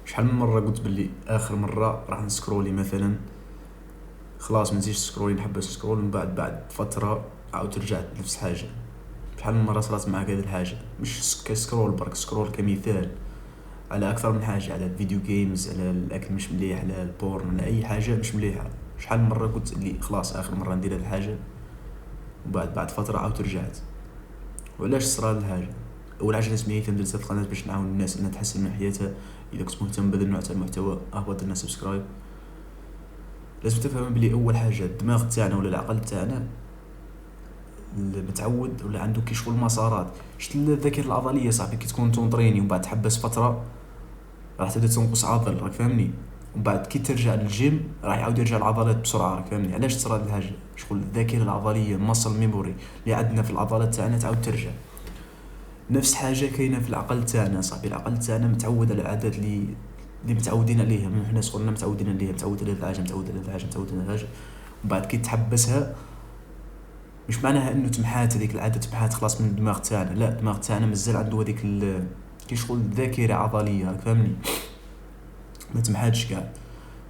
شحال من مره قلت باللي اخر مره راح نسكرولي مثلا، خلاص ما نزيدش سكرولي، نحبس سكرول، من بعد فتره عاود رجعت نفس الحاجه. شحال من مره صارت معك هذه الحاجه؟ مش كسكرول برك، سكرول كمثال على اكثر من حاجه، على الفيديو جيمز، على الاكل مش مليح، على البورن، على اي حاجه مش مليحه. شحال من مره قلت لي خلاص اخر مره ندير هذه الحاجه، بعد فتره عاود رجعت. وعلاش صرا هذه الحاجه؟ اول حاجه الناس ملي تندير هاد القناه باش نعاون الناس انها تحسن من حياتها. اذا كنت مهتم بهذا النوع تاع المحتوى اهبط لنا سبسكرايب. لازم تفهم بلي اول حاجه الدماغ تاعنا ولا العقل تاعنا متعود ولا عنده كي شغل مسارات. شفت الذاكره العضليه صاحبي كي تكون تونطريني ومن بعد تحبس فتره راح تبدا تنقص عضل، راك فاهمني؟ ومن بعد كي ترجع للجيم راح يعاود يرجع العضلات بسرعه، راك فاهمني؟ علاش تصرا هاد الحاجه؟ شغل الذاكره العضليه ماسل ميموري اللي عندنا في العضلات تاعنا تعاود ترجع. نفس حاجه كاينه في العقل تاعنا صاحبي. العقل تاعنا متعود على العادات اللي متعودين عليها من حنا صغرنا، متعودين عليها، متعود على هاد الحاجه، متعود على هاد الحاجه، متعود على هاد الحاجه. ومن بعد كي تحبسها مش معناها انه تمحات هذيك العاده، تمحات خلاص من الدماغ تاعنا، لا، الدماغ تاعنا مازال عنده هذيك كي شغل ذاكره عضليه، راك فاهمني؟ ما تمحاتش كاع.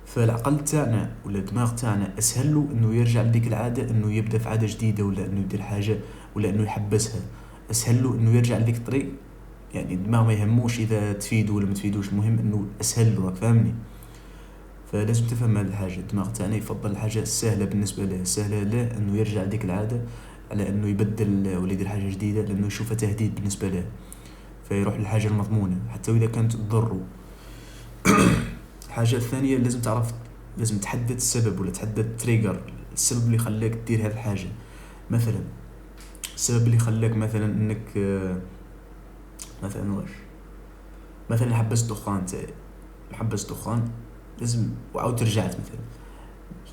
فالعقل تاعنا ولا الدماغ تاعنا اسهل له انه يرجع لديك العاده، انه يبدا في عاده جديده، ولا انه يدير حاجه، ولا انه يحبسها. اسهل له انه يرجع لديك الطريق. يعني الدماغ ما يهموش اذا تفيدو ولا ما تفيدوش، المهم انه اسهل له، راك فاهمني؟ فلازم تفهم هذه الحاجه. الدماغ تاعنا يفضل الحاجه السهله بالنسبه له، سهله له انه يرجع لديك العاده على انه يبدل ولا يدير حاجه جديده، لانه يشوفها تهديد بالنسبه له، فيروح للحاجه المضمونه حتى اذا كانت تضره. الحاجه الثانيه لازم تعرف، لازم تحدد السبب ولا تحدد تريجر، السبب اللي خلاك تدير هذه الحاجه. مثلا السبب اللي خلاك مثلا انك مثلا واش، مثلا حبست دخان تاعي، حبست دخان لازم وعاود رجعت مثلا.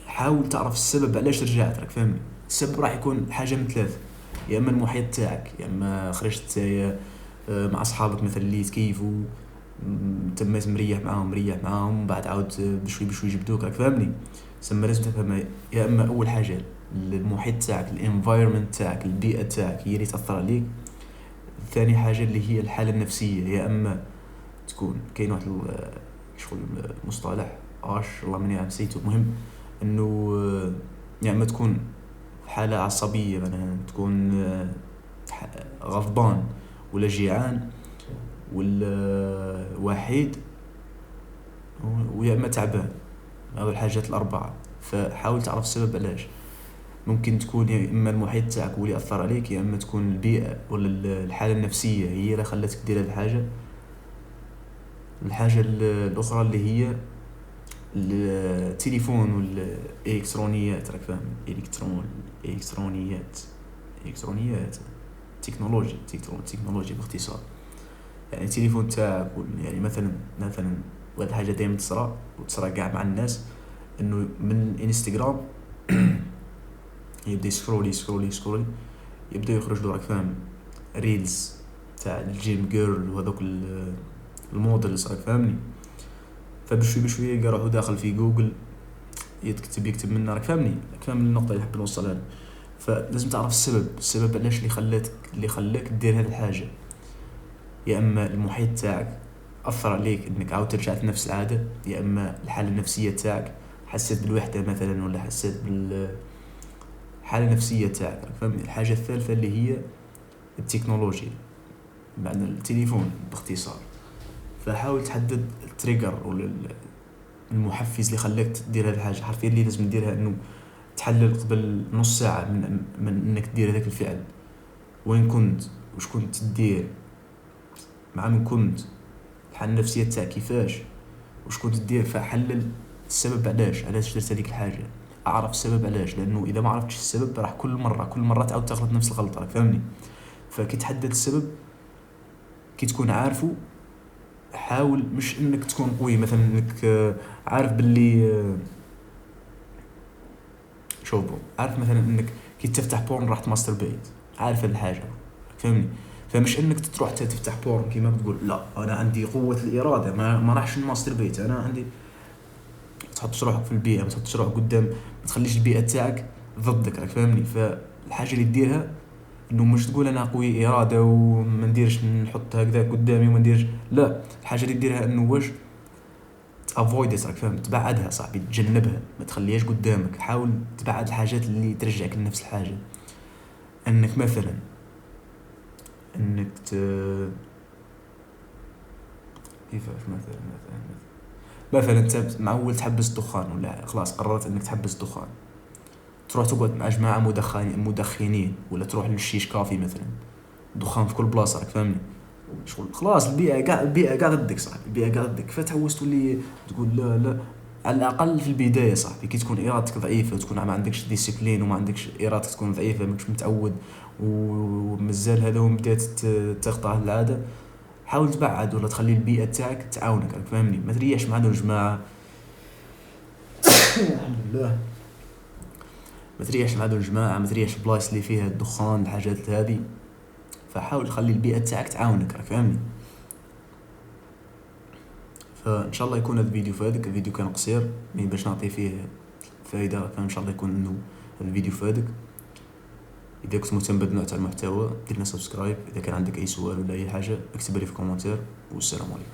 حاول تعرف السبب علاش رجعت، راك فاهمني؟ السبب راح يكون حاجه من ثلاثه: يا اما المحيط تاعك، يا اما خرجت مع اصحابك مثلا اللي تكيفوا، تميت مريح معاهم بعد عاود بشوي بشوي جبدوك، راك فاهمني؟ سما لازم تفهم. يا اما اول حاجه المحيط تاعك، الانفايرمنت تاعك، البيئه تاعك هي اللي تاثر عليك. ثاني حاجه اللي هي الحاله النفسيه، يا اما تكون كاين واحد شغل مصطلح والله ماني عارف نسيتو، المهم انه يا اما تكون حاله عصبيه مثلا، تكون غضبان ولا جيعان ولا وحيد، ويا اما تعبان. هذو الحاجات الاربعه. فحاول تعرف السبب علاش. ممكن تكون يا اما المحيط تاعك هو اللي اثر عليك، يا اما تكون البيئه ولا الحاله النفسيه هي اللي خلتك دير هذه الحاجه. الحاجه الاخرى اللي هي التليفون والالكترونيات، راك فاهم؟ الكترونيات تكنولوجيا باختصار. يعني التليفون تاعك يعني مثلا وهذه حاجه دائما تصرا قاع مع الناس، انه من انستغرام يبدا يسكرولي يبدا يخرج له، راك فاهم؟ ريلز تاع الجيم جيرل وهذوك المودلز، راك فاهمني؟ فبشوي بشوي يلقى روحو داخل في جوجل يكتب منها، راك فاهمني؟ راك فاهم النقطه اللي حاب نوصلها لها. فلازم تعرف السبب علاش اللي خلاك دير هذه الحاجه. يا اما المحيط تاعك اثر عليك انك عاود ترجع لنفس العاده، يا اما الحاله النفسيه تاعك، حسيت بالوحده مثلا، ولا حسيت بالحاله النفسيه تاعك، راك فاهمني؟ الحاجه الثالثه اللي هي التكنولوجيا، معنى التليفون باختصار. فحاول تحدد التريجر ولا المحفز اللي خلاك تدير هذه الحاجه. حرفيا اللي لازم تديرها انه تحلل قبل نص ساعه من انك تدير هذاك الفعل، وين كنت، وش كنت تدير، مع من كنت، الحالة النفسية تاعك كيفاش، وش كنت تدير. فحلل السبب علاش درت هذيك الحاجة. اعرف السبب علاش، لانه اذا ما عرفتش السبب راح كل مرة تعاود تغلط نفس الغلطة، راك فاهمني؟ فكي تحدد السبب، كي تكون عارفه، حاول مش انك تكون قوي، مثلا انك عارف باللي شوفوا، عارف مثلا انك كي تفتح بورن راح تماستر بيت، عارف هذه الحاجة، فهمني؟ فمش انك تروح تفتح بورن كيما بتقول لا انا عندي قوة الارادة ما راحش نماستر بيت، انا عندي. تحطش روحك في البيئة، ما تحطش روحك قدام، ما تخليش البيئة تاعك ضدك، راك فاهمني؟ فالحاجة اللي تديرها انه مش تقول انا قوي ارادة وما نديرش، نحط هكذا قدامي وما نديرش، لا، الحاجة اللي تديرها انه واش تافويد، راك فاهم، تبعدها صاحبي، تجنبها، ما تخليهاش قدامك. حاول تبعد الحاجات اللي ترجعك لنفس الحاجه. انك مثلا انك كيفاش مثلا انت معول تحبس الدخان، ولا خلاص قررت انك تحبس الدخان، تروح تقعد مع جماعه مدخنين، ولا تروح للشيش كافي مثلا، دخان في كل بلاصه، راك فاهمني. شغل خلاص البيئه قاعد ضدك صاحبي، البيئه قاعد ضدك، فتحوس تولي تقول لا لا. على الاقل في البدايه صاحبي، كي تكون ارادتك ضعيفه وتكون ما عندكش ديسيبلين وما عندكش ارادتك تكون ضعيفه، ماكش متعود ومازال هذا بدات تقطع العاده، حاول تبعد ولا تخلي البيئه تاعك تعاونك، راك فاهمني. ما ترياش مع هذو الجماعه. الحمد لله. ما ترياش مع هذو الجماعه، ما ترياش بلايص اللي فيها الدخان، الحاجات هذه. فحاول تخلي البيئه تاعك تعاونك، راك فاهمني. فان شاء الله يكون هذا الفيديو فادك. الفيديو كان قصير يعني باش نعطي فيه فائده، فان شاء الله يكون انه الفيديو فادك. اذا كنت مهتم بهذا النوع تاع المحتوى دير لنا سبسكرايب. اذا كان عندك اي سؤال ولا اي حاجه اكتب لي في كومنتير، والسلام عليكم.